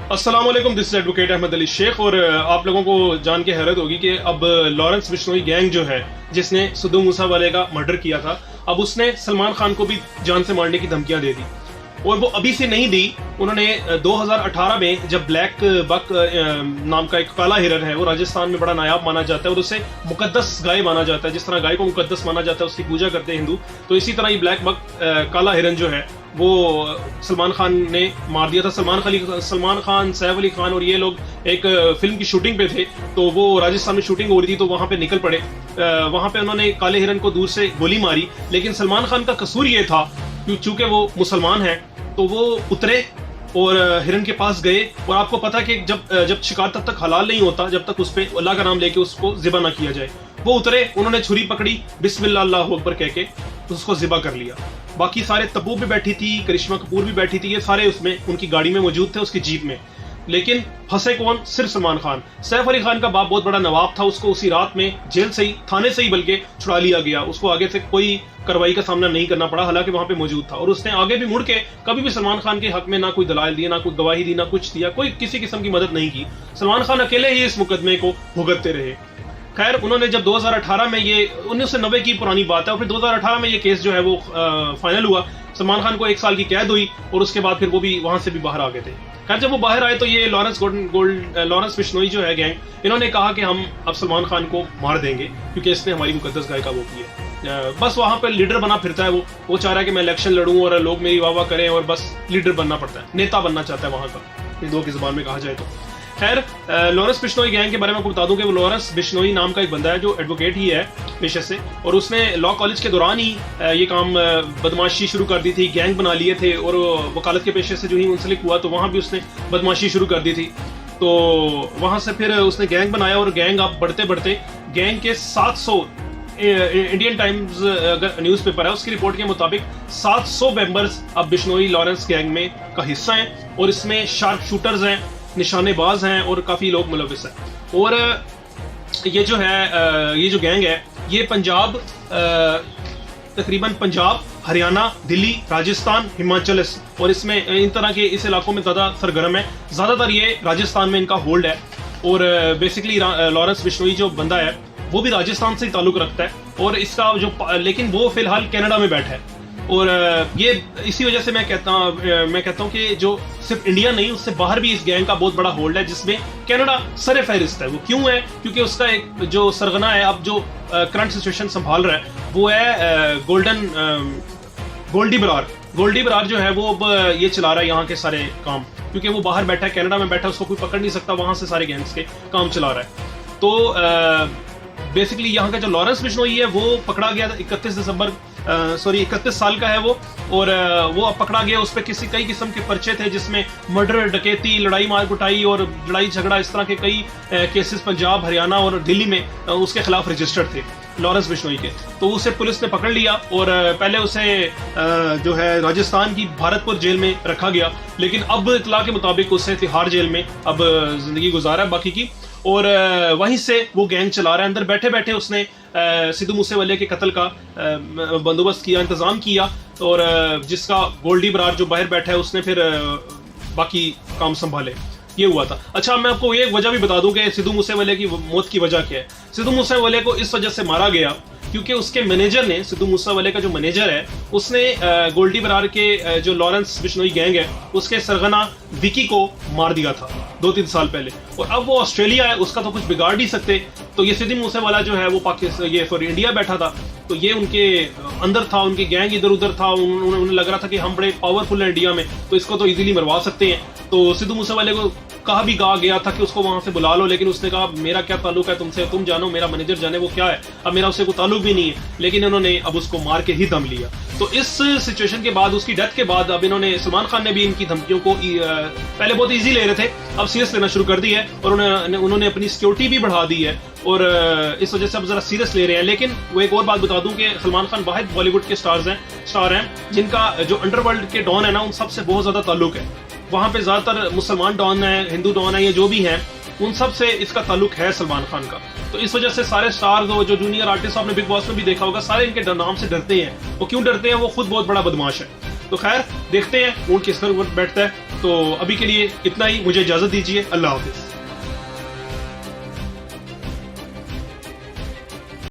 अस्सलाम वालेकुम, this is advocate Ahmad Ali Shaikh. और आप लोगों को जान के हैरत होगी कि अब लॉरेंस बिश्नोई गैंग जो है जिसने सिद्धू मूसेवाले का मर्डर किया था, अब उसने सलमान खान को भी जान से मारने की धमकियां दे दी। और वो अभी से नहीं दी, उन्होंने 2018 में जब ब्लैक बक नाम का एक काला हिरन है, वो राजस्थान में बड़ा नायाब माना जाता है और उसे मुकद्दस गाय माना जाता है। जिस तरह गाय को मुकद्दस माना जाता है, उसकी पूजा करते हैं हिंदू, तो इसी तरह ये ब्लैक बक काला हिरन जो है वो सलमान खान ने मार दिया था। सलमान खान, सैफ अली खान और ये लोग एक फिल्म की शूटिंग पे थे, तो वो राजस्थान में शूटिंग हो रही थी, तो वहां पे निकल पड़े। वहां पे उन्होंने काले हिरन को दूर से गोली मारी, लेकिन सलमान खान का कसूर ये था कि चूंकि वो मुसलमान है तो वो उतरे और हिरन के पास गए। और आपको पता है कि जब शिकार तब तक हलाल नहीं होता जब तक उस पे अल्लाह का नाम लेके उसको ज़िबा ना किया जाए। वो उतरे, उन्होंने छुरी पकड़ी, बिस्मिल्लाह अल्लाहु अकबर कह के उसको ज़िबा कर लिया। बाकी सारे तब्बू भी बैठी थी, करिश्मा कपूर भी बैठी थी, ये सारे उसमें उनकी गाड़ी में मौजूद थे, उसकी जीप में। लेकिन फंसे कौन? सिर्फ सलमान खान। सैफ अली खान का बाप बहुत बड़ा नवाब था, उसको उसी रात में जेल से ही, थाने से ही बल्कि छुड़ा लिया गया। उसको आगे से कोई कार्रवाई का सामना नहीं करना पड़ा, हालांकि वहां पे मौजूद था। और उसने आगे भी मुड़ के कभी भी सलमान खान के हक में ना कोई दलाल दिया, ना कोई गवाही दी, ना कुछ दिया, कोई किसी किस्म की मदद नहीं की। सलमान खान अकेले ही इस मुकदमे को भुगतते रहे। खैर, उन्होंने जब 2018 में, ये 1990 की पुरानी बात है, और फिर 2018 में ये केस जो है वो फाइनल हुआ। सलमान खान को 1 साल की कैद हुई और उसके बाद फिर वो भी वहां से भी बाहर आ गए थे। खैर, जब वो बाहर आए तो ये लॉरेंस बिश्नोई जो है गैंग, इन्होंने कहा कि हम अब सलमान खान को मार देंगे क्योंकि इसने हमारी मुकद्दस गाय का वो किया। बस वहां पर लीडर बना फिरता है वो चाह रहा है कि मैं इलेक्शन लड़ूं और लोग मेरी वाह वाह करें, और बस लीडर बनना पड़ता है, नेता बनना चाहता है वहां का, हिंदुओं की जुबान में कहा जाए तो। खैर, लॉरेंस बिश्नोई गैंग के बारे में आपको बता दूं कि वो लॉरेंस बिश्नोई नाम का एक बंदा है जो एडवोकेट ही है पेशे से, और उसने लॉ कॉलेज के दौरान ही ये काम, बदमाशी शुरू कर दी थी, गैंग बना लिए थे। और वकालत के पेशे से जो ही मुंसलिक हुआ तो वहां भी उसने बदमाशी शुरू कर दी थी। तो वहां से फिर उसने गैंग बनाया और गैंग अब बढ़ते बढ़ते गैंग के 700, इंडियन टाइम्स अगर न्यूज़पेपर है उसकी रिपोर्ट के मुताबिक 700 मेंबर्स अब बिश्नोई लॉरेंस गैंग में का हिस्सा हैं। और इसमें शार्प शूटर्स हैं, निशानेबाज हैं और काफी लोग मुलविस हैं। और ये जो है, ये जो गैंग है, ये पंजाब, तकरीबन पंजाब, हरियाणा, दिल्ली, राजस्थान, हिमाचल, और इसमें इन तरह के इस इलाकों में ज्यादा सरगर्म है। ज्यादातर ये राजस्थान में इनका होल्ड है। और बेसिकली लॉरेंस बिश्नोई जो बंदा है वो भी राजस्थान से ही ताल्लुक रखता है, और इसका जो, लेकिन वो फिलहाल कनाडा में बैठा है। और ये इसी वजह से मैं कहता हूँ कि जो सिर्फ इंडिया नहीं, उससे बाहर भी इस गैंग का बहुत बड़ा होल्ड है, जिसमें कनाडा सर फहरिस्त है। वो क्यों है? क्योंकि उसका एक जो सरगना है, अब जो करंट सिचुएशन संभाल रहा है, वो है गोल्डी बरार जो है वो अब ये चला रहा है यहाँ के सारे काम, क्योंकि वो बाहर बैठा है, कनाडा में बैठा है, उसको कोई पकड़ नहीं सकता, वहां से सारे गैंग्स के काम चला रहा है। तो बेसिकली यहाँ का जो लॉरेंस बिश्नोई है वो पकड़ा गया था 31 साल का है वो। और वो अब पकड़ा गया, उस पर कई किस्म के पर्चे थे, जिसमें मर्डर, डकैती, लड़ाई मार कुटाई और लड़ाई झगड़ा, इस तरह के कई केसेस पंजाब, हरियाणा और दिल्ली में उसके खिलाफ रजिस्टर्ड थे लॉरेंस बिश्नोई के। तो उसे पुलिस ने पकड़ लिया और पहले उसे जो है राजस्थान की भारतपुर जेल में रखा गया, लेकिन अब इतला के मुताबिक उसे तिहाड़ जेल में अब जिंदगी गुजारा है बाकी की। और वहीं से वो गैंग चला रहा है। अंदर बैठे बैठे उसने सिद्धू मूसेवाले के कत्ल का बंदोबस्त किया, इंतजाम किया, और जिसका गोल्डी बरार जो बाहर बैठा है उसने फिर बाकी काम संभाले। ये हुआ था। अच्छा, मैं आपको एक वजह भी बता दूं कि सिद्धू मूसेवाले की मौत की वजह क्या है। सिद्धू मूसेवाले को इस वजह से मारा गया क्योंकि उसके मैनेजर ने, सिद्धू मूसेवाले का जो मैनेजर है, उसने गोल्डी बरार के जो लॉरेंस बिश्नोई गैंग है उसके सरगना विकी को मार दिया था 2-3 साल पहले। और अब वो ऑस्ट्रेलिया है, उसका तो कुछ बिगाड़ नहीं सकते। तो ये सिद्धू मूसेवाला जो है वो इंडिया बैठा था, तो ये उनके अंदर था, उनकी गैंग इधर उधर था। उन्हें लग रहा था कि हम बड़े पावरफुल हैं इंडिया में, तो इसको तो इजीली मरवा सकते हैं। तो सिद्धू मूसेवाले को कहा गया था कि उसको वहां से बुला लो, लेकिन उसने कहा मेरा क्या ताल्लुक है तुमसे, तुम जानो, मेरा मैनेजर जाने वो क्या है, अब मेरा उससे कोई ताल्लुक भी नहीं है। लेकिन इन्होंने अब उसको मार के ही दम लिया। तो इस सिचुएशन के बाद, उसकी डेथ के बाद, अब इन्होंने, सलमान खान ने भी इनकी धमकियों को पहले बहुत इजी ले रहे थे, अब सीरियस लेना शुरू कर दी है। और उन्होंने अपनी सिक्योरिटी भी बढ़ा दी है, और इस वजह से अब जरा सीरियस ले रहे हैं। लेकिन वो एक और बात बता दूं कि सलमान खान वाहिद बॉलीवुड के स्टार हैं जिनका जो अंडरवर्ल्ड के डॉन है ना, उन सबसे बहुत ज्यादा ताल्लुक है। वहां पे ज्यादातर मुसलमान डॉन है, हिंदू डॉन है, ये जो भी हैं, उन सब से इसका ताल्लुक है सलमान खान का। तो इस वजह से सारे स्टार्स, जो जूनियर आर्टिस्ट आपने बिग बॉस में भी देखा होगा, सारे इनके नाम से डरते हैं। वो क्यों डरते हैं? वो खुद बहुत बड़ा बदमाश है। तो खैर, देखते हैं ऊंट किस पर बैठता है। तो अभी के लिए इतना ही, मुझे इजाजत दीजिए, अल्लाह हाफिज।